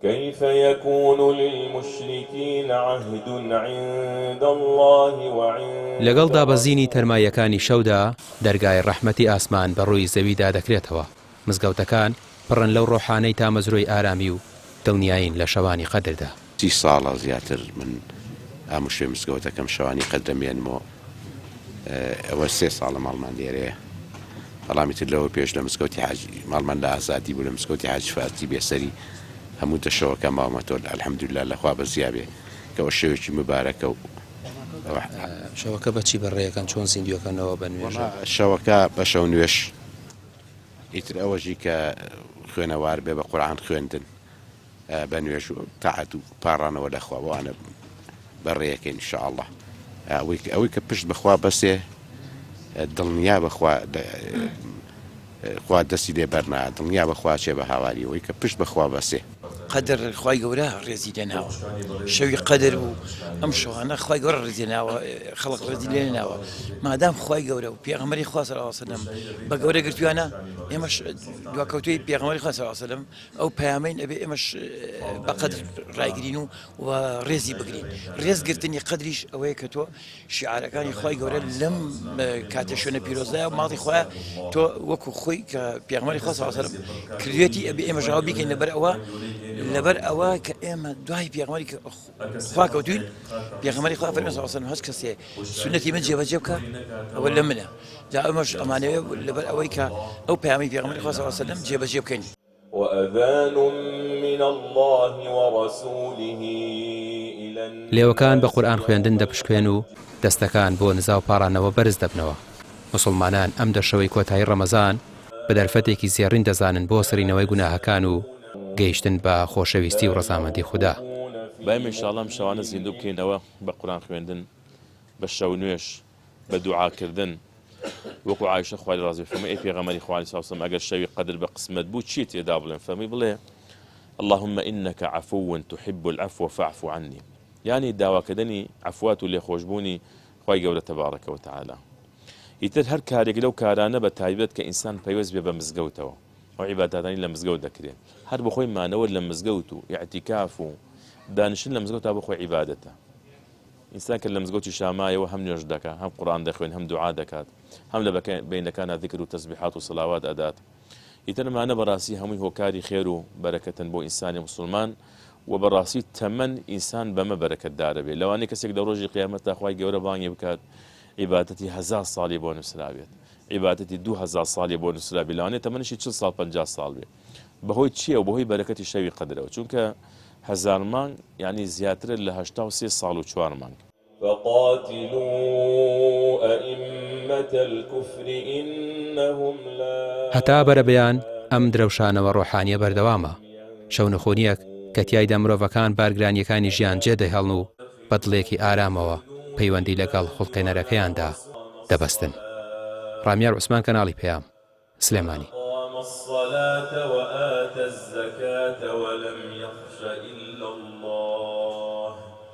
كيف يكون للمشركين عهد عند الله وعند لەگەڵ دابەزینی تەرمایەکانی شەودا دەرگای ڕەحمەتی ئاسمان بە ڕووی زەویدا دەکرێتەوە. مزگەوتەکان پڕن لەو ڕۆحانەی تا مەزرۆی ئارامی و دڵنیاین لە شەوانی قەدردا. 30 ساڵە زیاتر من ئاموشێ مزگەوتەکەم شەوانی قەدرەمێنمەوە. ئەوە 3 ساڵە ماڵمان لێرەیە. بەڵامی تر لەوە پێش لە مزگەوتی حاجی ماڵمان لە ئازادی بوو لە مزگەوتی حاجی فارسی بێسەری هەموو تەشەوەکە ماوەمەتۆ ئەلحەمدوللا لەخوا بەزیابێ کەەوە شێوێکی مبارەکە و شەوەکە بەچی بەڕێیەکەن چۆن زیندویەکەنەوە بە نوێژ شەوەکە بە شەو نوێش ئیتر ئەوەژی کە خوێنەوار بێ بە قورعان خوێندن بە نوێژ و تاعەت و پاڕانەوە لەخواوانە بەڕێیەکەین ئینشاءالله ئەوەی کە پشت بەخوا بەسێ دڵنیا بەخوا دەستی لێ بەرنا دڵنیا بەخوا چێ بە هاواری ئەوەی کە پشت بەخوا بەسێ قەدر خی گەورە ڕێزی لێناوە شەوی قەدر و ئەم شەوانە خی گەورە ڕێزیێناوە خەڵق ڕێزی لێناوە مادام خی گەورە و پێغەمبەری خوا صلی الله علیه وسلم بە گەورە گرتووانە ئێمەش دواکەوتوی پێغەمبەری خوا صلی الله علیه وسلم ئەو پەیامەین ئەبێ ئێمەش بە قەدر ڕایگرین و ڕێزی بگرین ڕێزگرتنی قەدریش ئەوەیە کە تۆ شیعارەکانی خی گەورە لەم کاتە شوێنە پیرۆزدایە و ماڵی خۆیان تۆ وەکو خۆی کە پێغەمبەری خوا صلی الله علیه وسلم کردوێتی ئەبێ ئێمە ژاو بیکەین لەبەر ئەوە کە ئێمە دوای پێغەمبەری خوا کەوتوین پێغەمبەری خوا فەرمووی صلی الله علیه وسلم هەچ کەسێ سنەتی من جێبەجێ بکە ئەوە لە منە جا ئەمەش ئەمانەوێ لەبەر ئەوەی کە ئەو پەیامی پێغەمبەری خوا صلی الله علیه وسلم جێبەجێ بکەین. وأذان من الله ورسوله إلى لێوەکان بە قورئان خوێندن دەپشکێن و دەستەکان بۆ نزا و پاڕانەوە بەرز دەبنەوە. موسڵمانان ئەم دەشەوەی کۆتایی ڕەمەزان بە دەرفەتێکی زێڕین دەزانن بۆ سرینەوەی گوناهەکان و گەیشتن بە خۆشەویستی و ڕەزامەندی خوددا. بایم ئینشاءڵڵا ئەم شەوانە زیندوو بکەینەوە بە قورئان خوێندن بە شەو نوێش بە دوعاکردن وەکو عایشە خوای ڕازی فەرمووی ئەی پێغەمبەری خوا عەلەیهی سەلام ئەگەر شەوی قەدر بە قسمەت بوو چی تێدا بڵێن فەرمووی بڵێ اللهم إنك عفو تحب العفو فاعف عني یعنی داواکردنی عفوات و لێخۆشبوونی خوای گەورە تەبارەکە وتەعالا. ئیتر هەر کارێک لەو کارانە بە تایبەت کە ئینسان پەیوەست بێ بە مزگەوتەوە ئەو عیباداتانی لە مزگەوت دەکرێت هەر بەخۆی مانەوە لە مزگەوت و ئیعتیکاف و دانیشتن لە مزگەوت تا بەخۆی عیبادەتە. ئینسان کە لە مزگەوتی شامایەوە هەم نوێژ دەکات هەم قورئان دەخوێن هەم دوعا دەکات هەم لە بینەکانە ذیکر و تەسبیحات و سەلاوات ئەدات. ئیتر مانە بەڕاستی هەمووی هۆکاری خێر و بەرەکەتن بۆ ئینسانی موسڵمان و بەڕاستی تەمەن ئینسان بەمە بەرەکەتدارە بێت. لەوانەیە کەسێک لە ڕۆژی قیامەتدا خوای گەورە بانگی بکات عیبادەتی 1000 ساڵی بۆ نووسرا بێت عیبادەتی 2000 ساڵی بۆ نووسرا بێت لەوانەیە تەمەنیشی 40 ساڵ 50 ساڵ بێت. بەهۆی چییە و بەهۆی بەرەکەتی شەوی قەدرەوە چونکە 1000 مانگ یعنی زیاترە لە 83 ساڵ و 4 مانگ. فقاتلوا أئمة الكفر إنهم لا هەتا بەرەبەیان ئەم درەوشانەوە ڕۆحانیە بەردەوامە. شەو نەخۆنیەک کە تیایدا مرۆڤەکان بارگرانیەکانی ژیان جێدەهێڵن و بەدڵێکی ئارامەوە پەیوەندی لەگەڵ خوڵقێنەرەکەیاندا دەبەستن. ڕامیار عوسمان کەناڵی پێام سلێمانی. الصلاة وآتى الزكاة ولم يخش